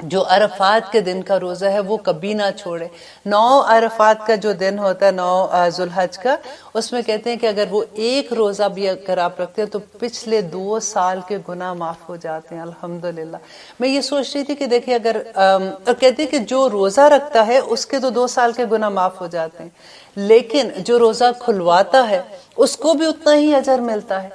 جو عرفات کے دن کا روزہ ہے وہ کبھی نہ چھوڑے. 9 عرفات کا جو دن ہوتا ہے 9 ذوالحج کا، اس میں کہتے ہیں کہ اگر وہ ایک روزہ بھی اگر آپ رکھتے ہیں تو پچھلے 2 سال کے گناہ معاف ہو جاتے ہیں. الحمدللہ. میں یہ سوچ رہی تھی کہ دیکھیں اگر اور کہتے ہیں کہ جو روزہ رکھتا ہے اس کے تو 2 سال کے گناہ معاف ہو جاتے ہیں، لیکن جو روزہ کھلواتا ہے اس کو بھی اتنا ہی اجر ملتا ہے.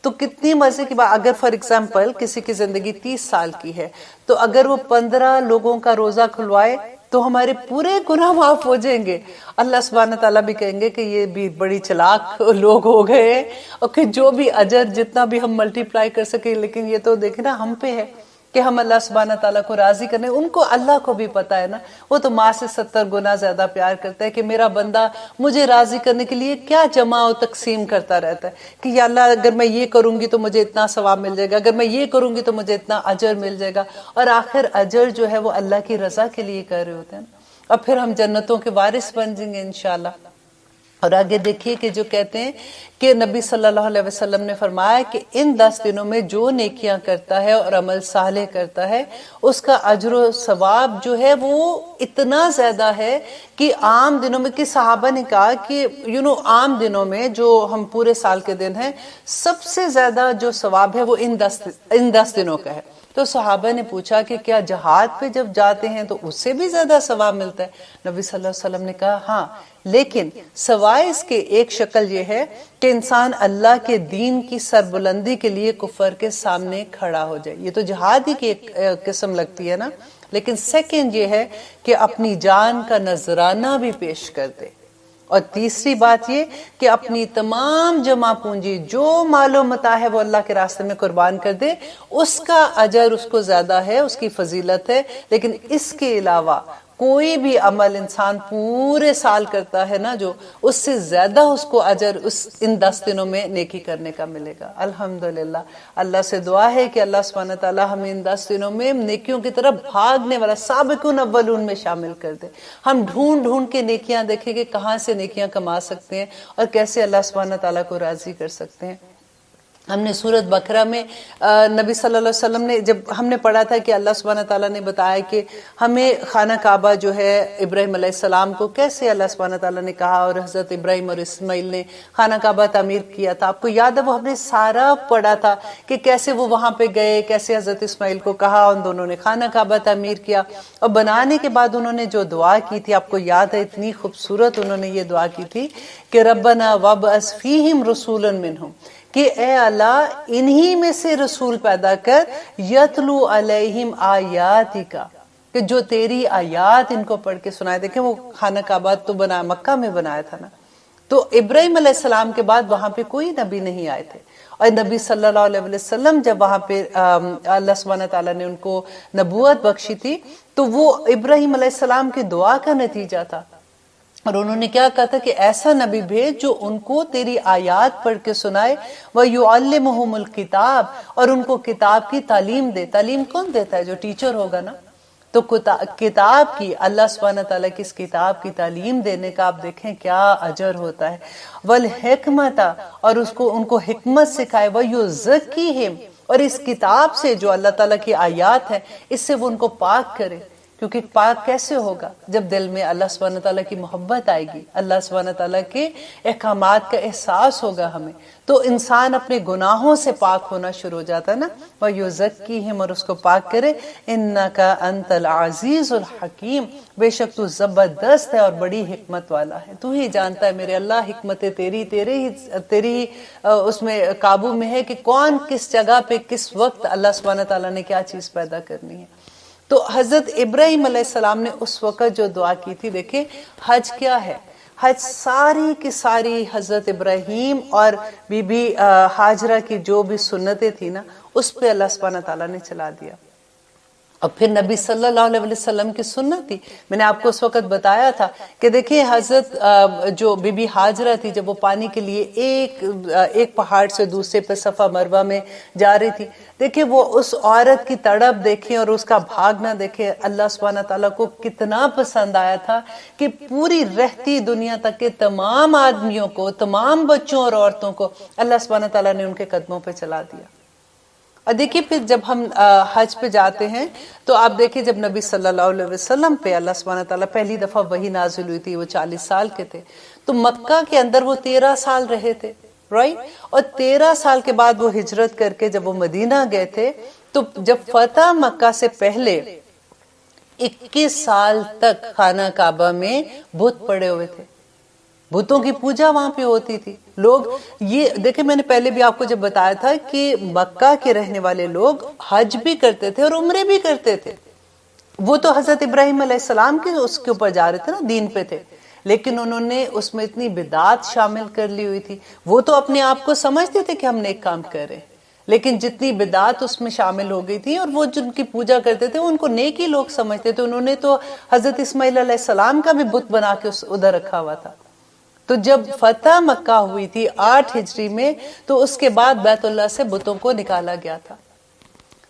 تو کتنی مزے کی بات. اگر فار ایگزامپل کسی کی زندگی 30 سال کی ہے تو اگر وہ 15 لوگوں کا روزہ کھلوائے تو ہمارے پورے گناہ معاف ہو جائیں گے. اللہ سبحانہ تعالیٰ بھی کہیں گے کہ یہ بھی بڑی چلاک لوگ ہو گئے ہیں، اور کہ جو بھی اجر جتنا بھی ہم ملٹی پلائی کر سکیں، لیکن یہ تو دیکھیں نا ہم پہ ہے کہ ہم اللہ سبحانہ تعالیٰ کو راضی کرنے. ان کو اللہ کو بھی پتا ہے نا، وہ تو ماں سے 70 گنا زیادہ پیار کرتا ہے کہ میرا بندہ مجھے راضی کرنے کے لیے کیا جمع و تقسیم کرتا رہتا ہے کہ یا اللہ اگر میں یہ کروں گی تو مجھے اتنا ثواب مل جائے گا، اگر میں یہ کروں گی تو مجھے اتنا اجر مل جائے گا. اور آخر اجر جو ہے وہ اللہ کی رضا کے لیے کر رہے ہوتے ہیں، اور پھر ہم جنتوں کے وارث بن جائیں گے انشاءاللہ. اور آگے دیکھیے کہ جو کہتے ہیں کہ نبی صلی اللہ علیہ وسلم نے فرمایا کہ ان 10 دنوں میں جو نیکیاں کرتا ہے اور عمل صالح کرتا ہے اس کا اجر و ثواب جو ہے وہ اتنا زیادہ ہے کہ عام دنوں میں، کہ صحابہ نے کہا کہ عام دنوں میں جو ہم پورے سال کے دن ہیں سب سے زیادہ جو ثواب ہے وہ ان 10 دنوں کا ہے. تو صحابہ نے پوچھا کہ کیا جہاد پہ جب جاتے ہیں تو اس سے بھی زیادہ ثواب ملتا ہے؟ نبی صلی اللہ علیہ وسلم نے کہا ہاں، لیکن سوائے اس کے ایک شکل یہ ہے کہ انسان اللہ کے دین کی سربلندی کے لیے کفر کے سامنے کھڑا ہو جائے. یہ تو جہاد ہی کی ایک قسم لگتی ہے نا، لیکن سیکنڈ یہ ہے کہ اپنی جان کا نذرانہ بھی پیش کر دے. اور تیسری بات یہ کہ اپنی تمام جمع پونجی جو مال و متاع ہے وہ اللہ کے راستے میں قربان کر دے. اس کا اجر اس کو زیادہ ہے، اس کی فضیلت ہے. لیکن اس کے علاوہ کوئی بھی عمل انسان پورے سال کرتا ہے نا جو، اس سے زیادہ اس کو اجر ان 10 دنوں میں نیکی کرنے کا ملے گا. الحمدللہ. اللہ سے دعا ہے کہ اللہ سبحانہ تعالیٰ ہمیں ان 10 دنوں میں نیکیوں کی طرف بھاگنے والا سابقون اولون میں شامل کر دے. ہم ڈھونڈ ڈھونڈ کے نیکیاں دیکھیں کہ کہاں سے نیکیاں کما سکتے ہیں اور کیسے اللہ سبحانہ تعالیٰ کو راضی کر سکتے ہیں. ہم نے سورۃ بقرہ میں نبی صلی اللہ علیہ وسلم نے جب ہم نے پڑھا تھا کہ اللہ سبحانہ تعالیٰ نے بتایا کہ ہمیں خانہ کعبہ جو ہے ابراہیم علیہ السلام کو کیسے اللہ سبحانہ تعالیٰ نے کہا، اور حضرت ابراہیم اور اسماعیل نے خانہ کعبہ تعمیر کیا تھا. آپ کو یاد ہے وہ ہم نے سارا پڑھا تھا کہ کیسے وہ وہاں پہ گئے، کیسے حضرت اسماعیل کو کہا، ان دونوں نے خانہ کعبہ تعمیر کیا. اور بنانے کے بعد انہوں نے جو دعا کی تھی آپ کو یاد ہے، اتنی خوبصورت انہوں نے یہ دعا کی تھی کہ ربنا وابعث فیہم رسولا منہم، کہ اے اللہ انہی میں سے رسول پیدا کر، یتلو علیہم آیاتک، کہ جو تیری آیات ان کو پڑھ کے سنائے. دیکھیں وہ خانہ کعبہ تو بنا مکہ میں بنایا تھا نا، تو ابراہیم علیہ السلام کے بعد وہاں پہ کوئی نبی نہیں آئے تھے. اور نبی صلی اللہ علیہ وسلم جب وہاں پہ اللہ سبحانہ تعالیٰ نے ان کو نبوت بخشی تھی تو وہ ابراہیم علیہ السلام کی دعا کا نتیجہ تھا. اور انہوں نے کیا کہا تھا کہ ایسا نبی بھیج جو ان کو تیری آیات پڑھ کے سنائے، وَيُعَلِّمُهُمُ الْكِتَابَ، اور ان کو کتاب کی تعلیم دے. تعلیم کون دیتا ہے؟ جو ٹیچر ہوگا نا. تو کتاب کی، اللہ سبحانہ تعالیٰ کی اس کتاب کی تعلیم دینے کا آپ دیکھیں کیا اجر ہوتا ہے. وَالْحِکْمَةَ، اور ان کو حکمت سکھائے. وَيُزَكِّيهِمْ، اور اس کتاب سے جو اللہ تعالیٰ کی آیات ہیں اس سے وہ ان کو پاک کرے. کیونکہ پاک کیسے ہوگا؟ جب دل میں اللہ سبحانہ تعالیٰ کی محبت آئے گی، اللہ سبحانہ تعالیٰ کے احکامات کا احساس ہوگا ہمیں، تو انسان اپنے گناہوں سے پاک ہونا شروع ہو جاتا ہے نا. وَيُزَكِّيهِمْ، اور اس کو پاک کرے. إِنَّكَ أَنْتَ الْعَزِيزُ الْحَكِيمُ، بے شک تو زبردست ہے اور بڑی حکمت والا ہے. تو ہی جانتا ہے میرے اللہ حکمت تیری اس میں قابو میں ہے کہ کون کس جگہ پہ کس وقت اللہ سبحانہ تعالیٰ نے کیا چیز پیدا کرنی ہے. تو حضرت ابراہیم علیہ السلام نے اس وقت جو دعا کی تھی، دیکھیں حج کیا ہے؟ حج ساری کی ساری حضرت ابراہیم اور بی بی ہاجرہ کی جو بھی سنتیں تھی نا اس پہ اللہ سبحانہ تعالیٰ نے چلا دیا. اور پھر نبی صلی اللہ علیہ وسلم کی سنت تھی. میں نے آپ کو اس وقت بتایا تھا کہ دیکھیں حضرت جو بی بی ہاجرہ تھی جب وہ پانی کے لیے ایک پہاڑ سے دوسرے پہ صفا مروہ میں جا رہی تھی، دیکھیں وہ اس عورت کی تڑپ دیکھیں اور اس کا بھاگنا دیکھیں. اللہ سبحانہ تعالیٰ کو کتنا پسند آیا تھا کہ پوری رہتی دنیا تک کے تمام آدمیوں کو، تمام بچوں اور عورتوں کو اللہ سبحانہ تعالیٰ نے ان کے قدموں پہ چلا دیا. اور دیکھیے پھر جب ہم حج پہ جاتے ہیں تو آپ دیکھیں جب نبی صلی اللہ علیہ وسلم پہ اللہ سبحانہ تعالیٰ پہلی دفعہ وحی نازل ہوئی تھی، وہ 40 سال کے تھے، تو مکہ کے اندر وہ 13 سال رہے تھے، رائٹ؟ اور 13 سال کے بعد وہ ہجرت کر کے جب وہ مدینہ گئے تھے تو جب فتح مکہ سے پہلے 21 سال تک خانہ کعبہ میں بت پڑے ہوئے تھے، بتوں کی پوجا وہاں پہ ہوتی تھی۔ لوگ یہ دیکھیں، میں نے پہلے بھی آپ کو جب بتایا تھا کہ مکہ کے رہنے والے لوگ حج بھی کرتے تھے اور عمرے بھی کرتے تھے۔ وہ تو حضرت ابراہیم علیہ السلام کے اس کے اوپر جا رہے تھے نا، دین پہ تھے، لیکن انہوں نے اس میں اتنی بدعات شامل کر لی ہوئی تھی۔ وہ تو اپنے آپ کو سمجھتے تھے کہ ہم نیک کام کر رہے ہیں، لیکن جتنی بدعات اس میں شامل ہو گئی تھی، اور وہ جن کی پوجا کرتے تھے ان کو نیک ہی لوگ سمجھتے تھے۔ انہوں نے تو حضرت اسماعیل علیہ السلام کا بھی بت بنا کے ادھر رکھا ہوا تھا۔ تو جب فتح مکہ ہوئی تھی 8 ہجری میں، تو اس کے بعد بیت اللہ سے بتوں کو نکالا گیا تھا۔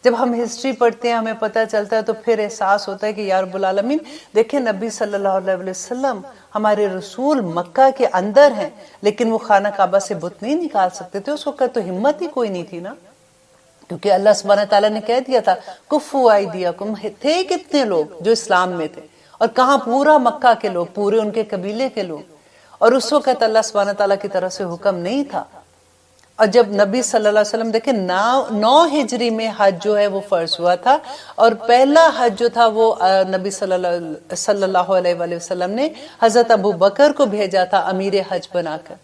جب ہم ہسٹری پڑھتے ہیں ہمیں پتہ چلتا ہے تو پھر احساس ہوتا ہے کہ یا رب العالمین، دیکھیں نبی صلی اللہ علیہ وسلم ہمارے رسول مکہ کے اندر ہیں، لیکن وہ خانہ کعبہ سے بت نہیں نکال سکتے تھے۔ اس وقت تو ہمت ہی کوئی نہیں تھی نا، کیونکہ اللہ سبحانہ تعالیٰ نے کہہ دیا تھا کفوا ایدیکم، تھے کتنے لوگ جو اسلام میں تھے، اور کہاں پورا مکہ کے لوگ، پورے ان کے قبیلے کے لوگ، اور اس وقت اللہ سبحانہ تعالیٰ کی طرف سے حکم نہیں تھا۔ اور جب نبی صلی اللہ علیہ وسلم دیکھیں 9 ہجری میں حج جو ہے وہ فرض ہوا تھا، اور پہلا حج جو تھا وہ نبی صلی اللہ علیہ وآلہ وسلم نے حضرت ابو بکر کو بھیجا تھا امیر حج بنا کر،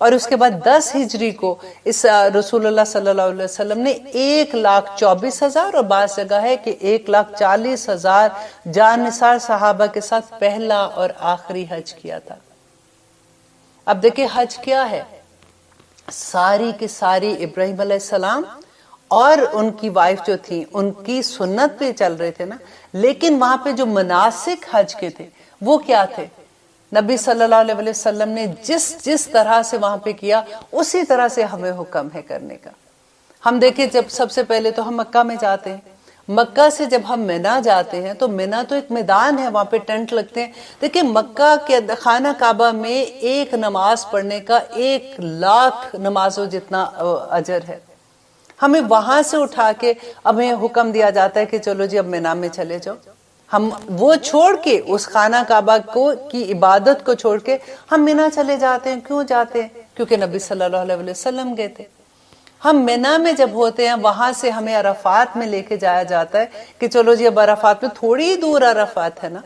اور اس کے بعد 10 ہجری کو اس رسول اللہ صلی اللہ علیہ وسلم نے 1,24,000 اور بعض جگہ ہے کہ 1,40,000 جان نثار صحابہ کے ساتھ پہلا اور آخری حج کیا تھا۔ اب دیکھیں حج کیا ہے، ساری کی ساری ابراہیم علیہ السلام اور ان کی وائف جو تھی ان کی سنت پہ چل رہے تھے نا، لیکن وہاں پہ جو مناسک حج کے تھے وہ کیا تھے؟ نبی صلی اللہ علیہ وسلم نے جس طرح سے وہاں پہ کیا اسی طرح سے ہمیں حکم ہے کرنے کا۔ ہم دیکھیں جب سب سے پہلے تو ہم مکہ میں جاتے ہیں، مکہ سے جب ہم مینا جاتے ہیں تو مینا تو ایک میدان ہے، وہاں پہ ٹینٹ لگتے ہیں۔ دیکھیں مکہ کے خانہ کعبہ میں ایک نماز پڑھنے کا 1,00,000 نمازوں جتنا اجر ہے۔ ہمیں وہاں سے اٹھا کے ہمیں حکم دیا جاتا ہے کہ چلو جی اب مینا میں چلے جاؤ، ہم وہ چھوڑ کے اس خانہ کعبہ کی عبادت کو چھوڑ کے ہم مینا چلے جاتے ہیں۔ کیوں جاتے ہیں؟ کیونکہ نبی صلی اللہ علیہ وسلم گئے تھے۔ ہم مینا میں جب ہوتے ہیں وہاں سے ہمیں عرفات میں لے کے جایا جاتا ہے کہ چلو جی اب عرفات میں، تھوڑی دور عرفات ہے نا،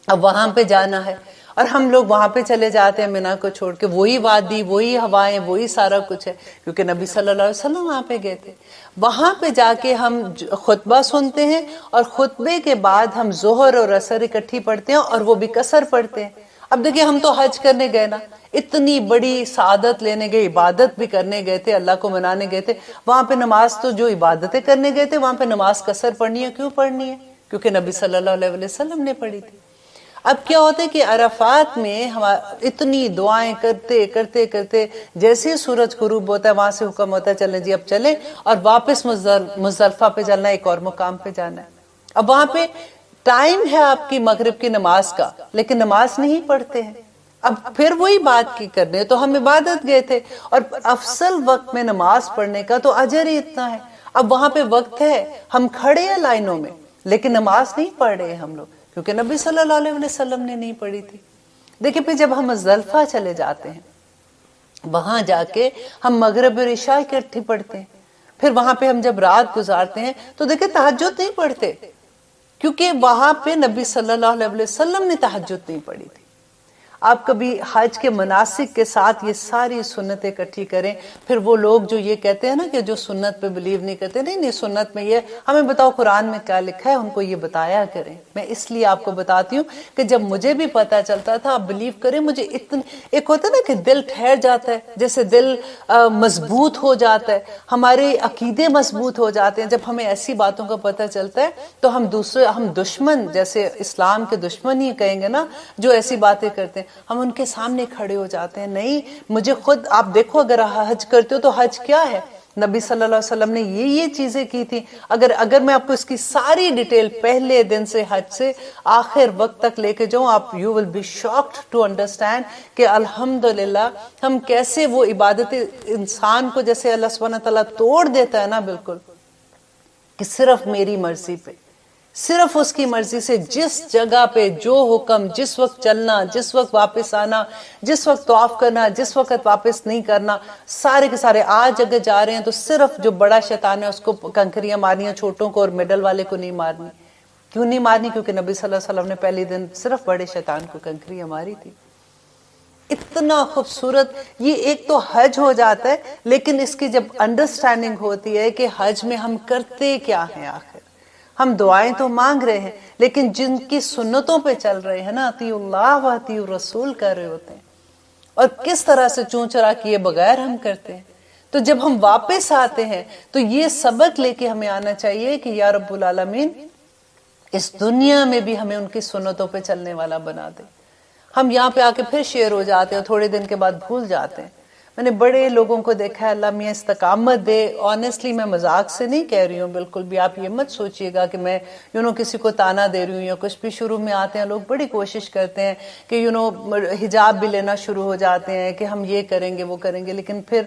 اب وہاں پہ جانا ہے، اور ہم لوگ وہاں پہ چلے جاتے ہیں مینا کو چھوڑ کے۔ وہی وادی، وہی ہوائیں، وہی سارا کچھ ہے، کیونکہ نبی صلی اللہ علیہ وسلم وہاں پہ گئے تھے۔ وہاں پہ جا کے ہم خطبہ سنتے ہیں، اور خطبے کے بعد ہم ظہر اور عصر اکٹھی پڑھتے ہیں، اور وہ بھی قصر پڑھتے ہیں۔ اب دیکھیں ہم تو حج کرنے گئے نا، اتنی بڑی سعادت لینے گئے، عبادت بھی کرنے گئے تھے، اللہ کو منانے گئے تھے، وہاں پہ نماز تو جو عبادتیں کرنے گئے تھے وہاں پہ نماز قصر پڑھنی ہے۔ کیوں پڑھنی ہے؟ کیونکہ نبی صلی اللہ علیہ وسلم نے پڑھی تھی۔ اب کیا ہوتا ہے کہ عرفات میں ہم اتنی دعائیں کرتے کرتے کرتے جیسے ہی سورج غروب ہوتا ہے وہاں سے حکم ہوتا ہے چلیں جی اب چلیں، اور واپس مزدلفہ پہ چلنا ہے، ایک اور مقام پہ جانا ہے۔ اب وہاں پہ ٹائم ہے آپ کی مغرب کی نماز کا، لیکن نماز نہیں پڑھتے ہیں۔ اب پھر وہی بات کی کرنے، تو ہم عبادت گئے تھے، اور افضل وقت میں نماز پڑھنے کا تو اجر ہی اتنا ہے۔ اب وہاں پہ وقت ہے، ہم کھڑے ہیں لائنوں میں، لیکن نماز نہیں پڑھ رہے ہم لوگ، کیونکہ نبی صلی اللہ علیہ وسلم نے نہیں پڑھی تھی۔ دیکھیں پھر جب ہم مزدلفہ چلے جاتے ہیں، وہاں جا کے ہم مغرب اور عشاء اکٹھی پڑھتے ہیں، پھر وہاں پہ ہم جب رات گزارتے ہیں تو دیکھیں تہجد نہیں پڑھتے، کیونکہ وہاں پہ نبی صلی اللہ علیہ وسلم نے تہجد نہیں پڑھی تھی۔ آپ کبھی حج کے مناسک کے ساتھ یہ ساری سنتیں اکٹھی کریں، پھر وہ لوگ جو یہ کہتے ہیں نا کہ جو سنت پہ بلیو نہیں کرتے، نہیں سنت میں یہ ہمیں بتاؤ قرآن میں کیا لکھا ہے، ان کو یہ بتایا کریں۔ میں اس لیے آپ کو بتاتی ہوں کہ جب مجھے بھی پتا چلتا تھا، آپ بلیو کریں، مجھے ایک ہوتا ہے نا کہ دل ٹھہر جاتا ہے، جیسے دل مضبوط ہو جاتا ہے، ہمارے عقیدے مضبوط ہو جاتے ہیں۔ جب ہمیں ایسی باتوں کا پتہ چلتا ہے تو ہم دشمن، جیسے اسلام کے دشمن ہی کہیں گے نا جو ایسی باتیں کرتے ہیں، ہم ان کے سامنے کھڑے ہو جاتے ہیں۔ نہیں، مجھے خود آپ دیکھو، اگر حج کرتے ہو تو حج کیا ہے؟ نبی صلی اللہ علیہ وسلم نے یہ چیزیں کی تھی. اگر میں آپ کو اس کی ساری ڈیٹیل پہلے دن سے حج سے آخر وقت تک لے کے جاؤں, آپ you will be shocked to understand کہ الحمدللہ ہم کیسے وہ عبادت انسان کو جیسے اللہ سبحانہ تعالیٰ توڑ دیتا ہے نا بالکل, کہ صرف میری مرضی پہ, صرف اس کی مرضی سے جس جگہ پہ جو حکم, جس وقت چلنا, جس وقت واپس آنا, جس وقت طواف کرنا, جس وقت واپس نہیں کرنا, سارے کے سارے. آج اگر جا رہے ہیں تو صرف جو بڑا شیطان ہے اس کو کنکریاں مارنی ہیں, چھوٹوں کو اور مڈل والے کو نہیں مارنی. کیوں نہیں مارنی؟ کیونکہ نبی صلی اللہ علیہ وسلم نے پہلے دن صرف بڑے شیطان کو کنکریاں ماری تھی. اتنا خوبصورت یہ ایک تو حج ہو جاتا ہے, لیکن اس کی جب انڈرسٹینڈنگ ہوتی ہے کہ حج میں ہم کرتے کیا ہیں, آخر ہم دعائیں تو مانگ رہے ہیں لیکن جن کی سنتوں پہ چل رہے ہیں نا, اطیعوا اللہ و اطیعوا الرسول کر رہے ہوتے ہیں, اور کس طرح سے چون چرا کیے بغیر ہم کرتے ہیں. تو جب ہم واپس آتے ہیں تو یہ سبق لے کے ہمیں آنا چاہیے کہ یا رب العالمین اس دنیا میں بھی ہمیں ان کی سنتوں پہ چلنے والا بنا دے. ہم یہاں پہ آ کے پھر شیر ہو جاتے ہیں, تھوڑے دن کے بعد بھول جاتے ہیں. میں نے بڑے لوگوں کو دیکھا ہے, اللہ میاں استقامت دے. آنیسٹلی میں مذاق سے نہیں کہہ رہی ہوں بالکل بھی, آپ یہ مت سوچئے گا کہ میں کسی کو تانا دے رہی ہوں یا کچھ بھی. شروع میں آتے ہیں لوگ بڑی کوشش کرتے ہیں کہ حجاب بھی لینا شروع ہو جاتے ہیں کہ ہم یہ کریں گے وہ کریں گے, لیکن پھر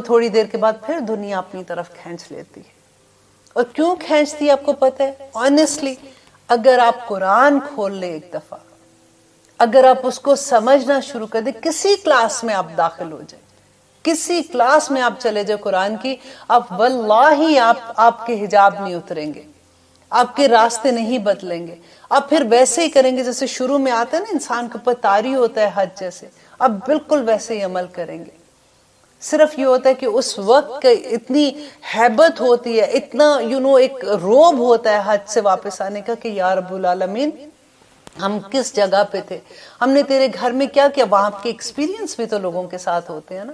تھوڑی دیر کے بعد پھر دنیا اپنی طرف کھینچ لیتی ہے. اور کیوں کھینچتی ہے آپ کو پتہ ہے؟ آنیسٹلی اگر آپ قرآن کھول لیں ایک دفعہ, اگر آپ اس کو سمجھنا شروع کر دیں, کسی کلاس میں آپ داخل ہو جائیں, کسی کلاس میں آپ چلے جائیں قرآن کی, آپ واللہ آپ کے حجاب نہیں اتریں گے, آپ کے راستے نہیں بدلیں گے. آپ پھر ویسے ہی کریں گے جیسے شروع میں آتا ہے نا انسان کے اوپر طاری ہوتا ہے حج جیسے, آپ بالکل ویسے ہی عمل کریں گے. صرف یہ ہوتا ہے کہ اس وقت اتنی ہیبت ہوتی ہے, اتنا ایک روب ہوتا ہے حج سے واپس آنے کا کہ یا رب العالمین ہم کس جگہ پہ تھے, ہم نے تیرے گھر میں کیا کیا. وہاں کے ایکسپیرینس بھی تو لوگوں کے ساتھ ہوتے ہیں نا,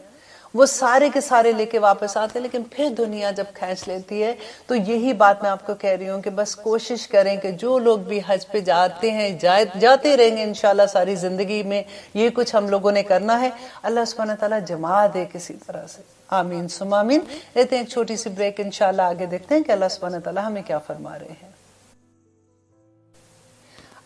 وہ سارے کے سارے لے کے واپس آتے ہیں. لیکن پھر دنیا جب کھینچ لیتی ہے تو یہی بات میں آپ کو کہہ رہی ہوں کہ بس کوشش کریں کہ جو لوگ بھی حج پہ جاتے ہیں, جاتے رہیں گے انشاءاللہ ساری زندگی میں, یہ کچھ ہم لوگوں نے کرنا ہے. اللہ سبحانہ تعالیٰ جما دے کسی طرح سے, آمین ثم آمین. لیتے ہیں ایک چھوٹی سی بریک, انشاءاللہ آگے دیکھتے ہیں کہ اللہ سبحانہ تعالیٰ ہمیں کیا فرما رہے ہیں.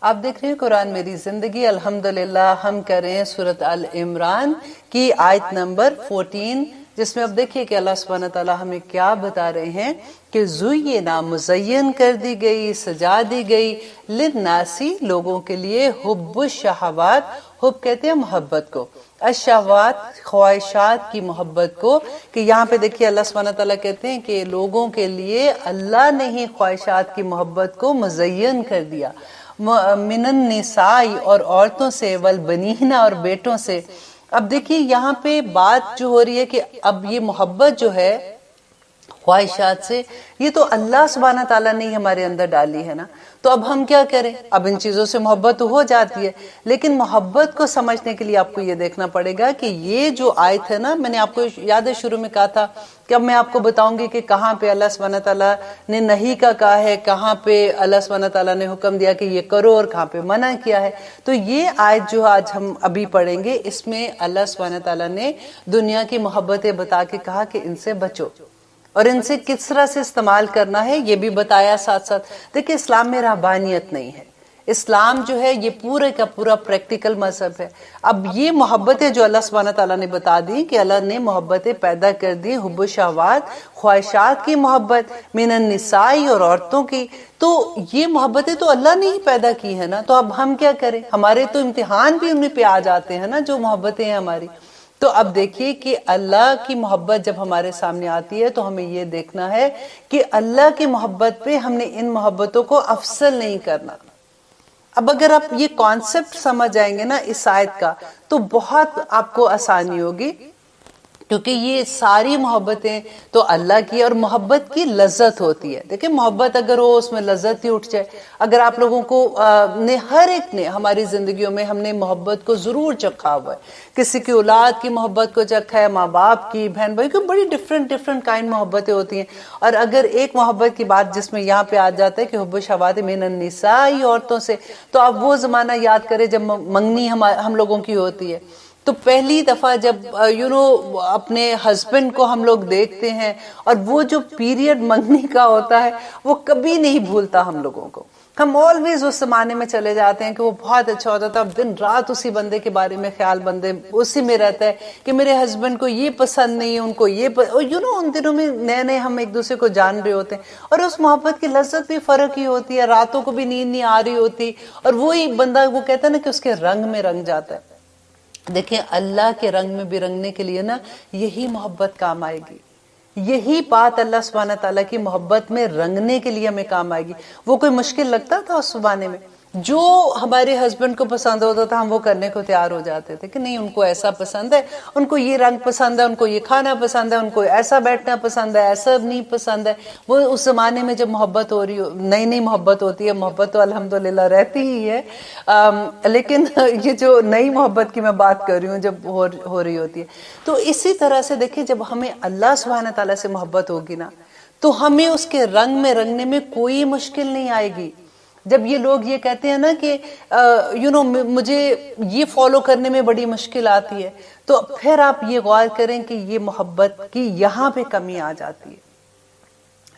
آپ دیکھ رہے ہیں قرآن میری زندگی. الحمدللہ ہم کر رہے ہیں سورۃ آل عمران کی آیت نمبر 14, جس میں اب دیکھیے کہ اللہ سبحانہ تعالیٰ ہمیں کیا بتا رہے ہیں کہ زینا مزین کر دی گئی, سجا دی گئی, للناسی لوگوں کے لیے, حب الشہوات, حب کہتے ہیں محبت کو, الشہوات خواہشات کی محبت کو. کہ یہاں پہ دیکھیے اللہ سبحانہ تعالیٰ کہتے ہیں کہ لوگوں کے لیے اللہ نے ہی خواہشات کی محبت کو مزین کر دیا. من النساء اور عورتوں سے, والبنین اور بیٹوں سے. اب دیکھیے یہاں پہ بات جو ہو رہی ہے کہ اب یہ محبت جو ہے خواہشات سے, یہ تو اللہ سبحانہ تعالیٰ نے ہی ہمارے اندر ڈالی ہے نا. تو اب ہم کیا کریں؟ اب ان چیزوں سے محبت تو ہو جاتی ہے, لیکن محبت کو سمجھنے کے لیے آپ کو یہ دیکھنا پڑے گا کہ یہ جو آیت ہے نا, میں نے آپ کو یاد ہے شروع میں کہا تھا کہ اب میں آپ کو بتاؤں گی کہ کہاں پہ اللہ سبحانہ تعالیٰ نے نہیں کا کہا ہے, کہاں پہ اللہ سبحانہ تعالیٰ نے حکم دیا کہ یہ کرو, اور کہاں پہ منع کیا ہے. تو یہ آیت جو آج ہم ابھی پڑھیں گے, اس میں اللہ سبحانہ تعالیٰ نے دنیا کی محبتیں بتا کے کہا کہ ان سے بچو, اور ان سے کس طرح سے استعمال کرنا ہے یہ بھی بتایا ساتھ ساتھ. دیکھیں اسلام میں رہبانیت نہیں ہے, اسلام جو ہے یہ پورے کا پورا پریکٹیکل مذہب ہے. اب یہ محبتیں جو اللہ سبحانہ تعالیٰ نے بتا دی کہ اللہ نے محبتیں پیدا کر دی, حب و شہوات خواہشات کی محبت, من النساء اور عورتوں کی, تو یہ محبتیں تو اللہ نے ہی پیدا کی ہے نا. تو اب ہم کیا کریں؟ ہمارے تو امتحان بھی انہیں پہ آ جاتے ہیں نا جو محبتیں ہیں ہماری. تو اب دیکھیے کہ اللہ کی محبت جب ہمارے سامنے آتی ہے تو ہمیں یہ دیکھنا ہے کہ اللہ کی محبت پہ ہم نے ان محبتوں کو افضل نہیں کرنا. اب اگر آپ یہ کانسیپٹ سمجھ آئیں گے نا اس آیت کا, تو بہت آپ کو آسانی ہوگی, کیونکہ یہ ساری محبتیں تو اللہ کی, اور محبت کی لذت ہوتی ہے. دیکھیں محبت اگر ہو اس میں لذت ہی اٹھ جائے. اگر آپ لوگوں کو ہر ایک نے ہماری زندگیوں میں ہم نے محبت کو ضرور چکھا ہوا ہے. کسی کی اولاد کی محبت کو چکھا ہے, ماں باپ کی, بہن بھائی کی, بڑی ڈفرینٹ کائنڈ محبتیں ہوتی ہیں. اور اگر ایک محبت کی بات جس میں یہاں پہ آ جاتا ہے کہ حب شہوات من النساء عورتوں سے, تو آپ وہ زمانہ یاد کریں جب منگنی ہم لوگوں کی ہوتی ہے, تو پہلی دفعہ جب اپنے ہسبینڈ کو ہم لوگ دیکھتے ہیں اور وہ جو پیریڈ منگنے کا ہوتا ہے وہ کبھی نہیں بھولتا ہم لوگوں کو. ہم آلویز اس زمانے میں چلے جاتے ہیں کہ وہ بہت اچھا ہوتا تھا. اب دن رات اسی بندے کے بارے میں خیال بندے اسی میں رہتا ہے کہ میرے ہسبینڈ کو یہ پسند نہیں ہے, ان کو یہ ان دنوں میں نئے نئے ہم ایک دوسرے کو جان رہے ہوتے ہیں, اور اس محبت کی لذت بھی فرق ہی ہوتی ہے. راتوں کو بھی نیند نہیں آ رہی ہوتی, اور وہی بندہ وہ کہتا ہے نا کہ اس کے رنگ میں رنگ جاتا ہے. دیکھیں اللہ کے رنگ میں بھی رنگنے کے لیے نا یہی محبت کام آئے گی. یہی بات اللہ سبحانہ تعالیٰ کی محبت میں رنگنے کے لیے ہمیں کام آئے گی. وہ کوئی مشکل لگتا تھا اس زمانے میں؟ جو ہمارے ہسبینڈ کو پسند ہوتا تھا ہم وہ کرنے کو تیار ہو جاتے تھے کہ نہیں ان کو ایسا پسند ہے, ان کو یہ رنگ پسند ہے, ان کو یہ کھانا پسند ہے, ان کو ایسا بیٹھنا پسند ہے, ایسا نہیں پسند ہے. وہ اس زمانے میں جب محبت ہو رہی ہو, نئی نئی محبت ہوتی ہے, محبت تو الحمدللہ رہتی ہی ہے, لیکن یہ جو نئی محبت کی میں بات کر رہی ہوں جب ہو رہی ہوتی ہے, تو اسی طرح سے دیکھیں جب ہمیں اللہ سبحانہ تعالیٰ سے محبت ہوگی نا تو ہمیں اس کے رنگ میں رنگنے میں کوئی مشکل نہیں آئے گی. جب یہ لوگ یہ کہتے ہیں نا کہ مجھے یہ فالو کرنے میں بڑی مشکل آتی ہے, تو پھر آپ یہ غور کریں کہ یہ محبت کی یہاں پہ کمی آ جاتی ہے.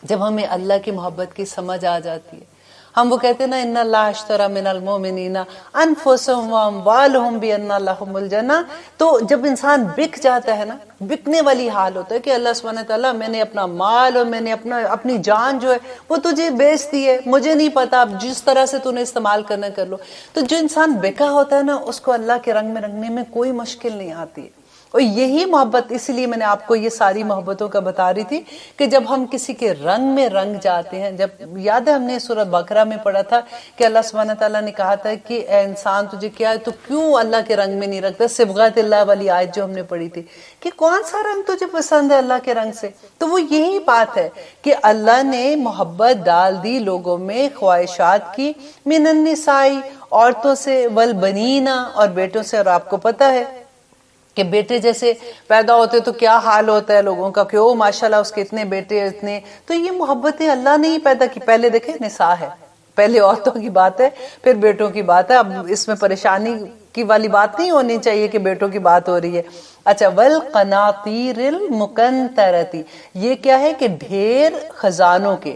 جب ہمیں اللہ کی محبت کی سمجھ آ جاتی ہے, ہم وہ کہتے ہیں نا ان اللہ اشتری من المؤمنین انفسهم واموالهم بان لهم الجنہ. تو جب انسان بک جاتا ہے نا, بکنے والی حال ہوتا ہے کہ اللہ سبحانہ تعالیٰ میں نے اپنا مال اور میں نے اپنی جان جو ہے وہ تجھے بیچ دی ہے, مجھے نہیں پتا, اب جس طرح سے تو نے استعمال کرنا کر لو. تو جو انسان بکا ہوتا ہے نا اس کو اللہ کے رنگ میں رنگنے میں کوئی مشکل نہیں آتی ہے. اور یہی محبت, اس لیے میں نے آپ کو یہ ساری محبتوں کا بتا رہی تھی کہ جب ہم کسی کے رنگ میں رنگ جاتے ہیں, جب یاد ہے ہم نے سورۃ بقرہ میں پڑھا تھا کہ اللہ سبحانہ تعالیٰ نے کہا تھا کہ اے انسان تجھے کیا ہے, تو کیوں اللہ کے رنگ میں نہیں رکھتا, صبغۃ اللہ والی آیت جو ہم نے پڑھی تھی کہ کون سا رنگ تجھے پسند ہے اللہ کے رنگ سے. تو وہ یہی بات ہے کہ اللہ نے محبت ڈال دی لوگوں میں خواہشات کی, من النساء عورتوں سے, والبنین اور بیٹوں سے. اور آپ کو پتہ ہے کہ بیٹے جیسے پیدا ہوتے تو کیا حال ہوتا ہے لوگوں کا کہ او ماشاءاللہ اس کے اتنے بیٹے اتنے. تو یہ محبتیں اللہ نے ہی پیدا کی. پہلے دیکھیں نساء ہے, پہلے عورتوں کی بات ہے, پھر بیٹوں کی بات ہے. اب اس میں پریشانی کی والی بات نہیں ہونی چاہیے کہ بیٹوں کی بات ہو رہی ہے. اچھا, والقناطیر المقنطرۃ, یہ کیا ہے کہ ڈھیر خزانوں کے.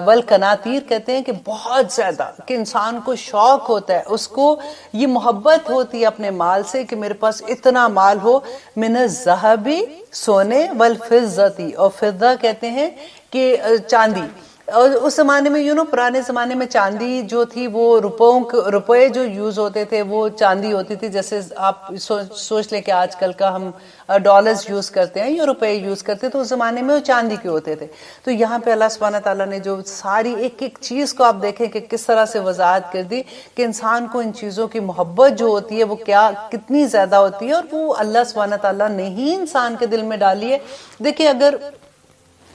والقناطیر کہتے ہیں کہ بہت زیادہ, کہ انسان کو شوق ہوتا ہے, اس کو یہ محبت ہوتی ہے اپنے مال سے کہ میرے پاس اتنا مال ہو. من الذهب, سونے, والفضۃ, اور فضہ کہتے ہیں کہ چاندی. اور اس زمانے میں پرانے زمانے میں چاندی جو تھی وہ روپے جو یوز ہوتے تھے وہ چاندی ہوتی تھی. جیسے آپ سوچ لیں کہ آج کل کا ہم ڈالرز یوز کرتے ہیں یا روپے یوز کرتے ہیں, تو اس زمانے میں وہ چاندی کے ہوتے تھے. تو یہاں پہ اللہ سبحانہ تعالیٰ نے جو ساری ایک ایک چیز کو آپ دیکھیں کہ کس طرح سے وضاحت کر دی کہ انسان کو ان چیزوں کی محبت جو ہوتی ہے وہ کتنی زیادہ ہوتی ہے, اور وہ اللہ سبحانہ تعالیٰ نے ہی انسان کے دل میں ڈالی ہے. دیکھیں اگر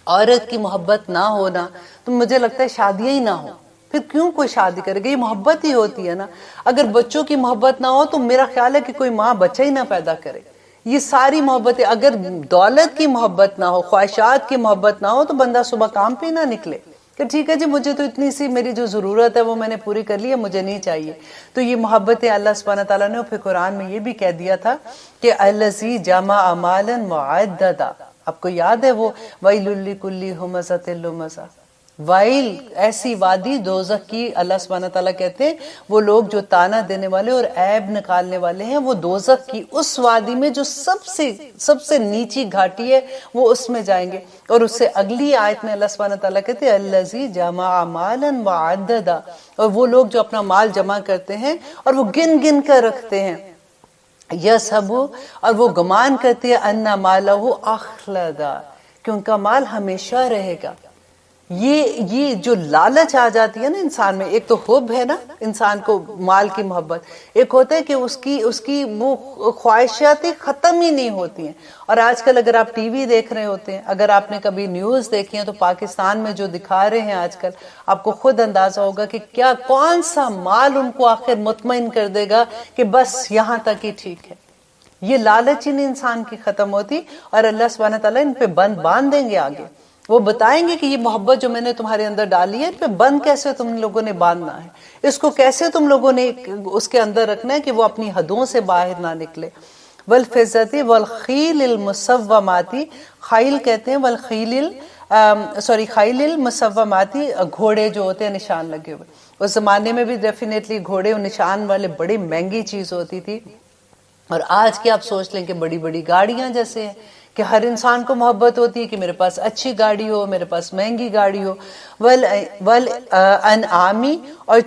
عورت کی محبت نہ ہونا تو مجھے لگتا ہے شادیاں ہی نہ ہو, پھر کیوں کوئی شادی کرے گا؟ یہ محبت ہی ہوتی ہے نا. اگر بچوں کی محبت نہ ہو تو میرا خیال ہے کہ کوئی ماں بچہ ہی نہ پیدا کرے. یہ ساری محبتیں, اگر دولت کی محبت نہ ہو, خواہشات کی محبت نہ ہو, تو بندہ صبح کام پہ نہ نکلے کہ ٹھیک ہے جی مجھے تو اتنی سی میری جو ضرورت ہے وہ میں نے پوری کر لی ہے, مجھے نہیں چاہیے. تو یہ محبتیں اللہ سبحانہ تعالیٰ نے, اور پھر قرآن میں یہ بھی کہہ دیا تھا کہ الذی جمع مالا وعددا. آپ کو یاد ہے وہ ویل لکل ہمزۃ لمزہ, وائل ایسی وادی دوزخ کی. اللہ سبحانہ تعالیٰ کہتے ہیں وہ لوگ جو تانا دینے والے اور عیب نکالنے والے ہیں وہ دوزخ کی اس وادی میں جو سب سے نیچی گھاٹی ہے وہ اس میں جائیں گے. اور اس سے اگلی آیت میں اللہ سبحانہ تعالیٰ کہتے ہیں الذی جمع مالا وعددا, اور وہ لوگ جو اپنا مال جمع کرتے ہیں اور وہ گن گن کر رکھتے ہیں. یسب, اور وہ گمان کرتی ہے ان مالہ اخلدا, کہ ان کا مال ہمیشہ رہے گا. یہ جو لالچ آ جاتی ہے نا انسان میں, ایک تو حب ہے نا انسان کو مال کی محبت, ایک ہوتا ہے کہ اس کی وہ خواہشات ختم ہی نہیں ہوتی ہیں. اور آج کل اگر آپ ٹی وی دیکھ رہے ہوتے ہیں, اگر آپ نے کبھی نیوز دیکھی ہے, تو پاکستان میں جو دکھا رہے ہیں آج کل, آپ کو خود اندازہ ہوگا کہ کون سا مال ان کو آخر مطمئن کر دے گا کہ بس یہاں تک ہی ٹھیک ہے. یہ لالچ ہی نہیں انسان کی ختم ہوتی, اور اللہ سبحانہ تعالیٰ ان پہ بند باندھ دیں گے آگے. وہ بتائیں گے کہ یہ محبت جو میں نے تمہارے اندر ڈالی ہے، پہ بند کیسے تم لوگوں نے باندھنا ہے، اس کو کیسے تم لوگوں نے اس کے اندر رکھنا ہے کہ وہ اپنی حدوں سے باہر نہ نکلے۔ والفزتی والخیل المصوماتی، خیل کہتے ہیں خیل المصوماتی، گھوڑے جو ہوتے ہیں نشان لگے ہوئے۔ اس زمانے میں بھی ڈیفینیٹلی گھوڑے نشان والے بڑی مہنگی چیز ہوتی تھی، اور آج کے آپ سوچ لیں کہ بڑی بڑی گاڑیاں جیسے ہیں کہ ہر انسان کو محبت ہوتی ہے کہ میرے پاس اچھی گاڑی ہو، میرے پاس مہنگی گاڑی ہو۔ والانعامی، اور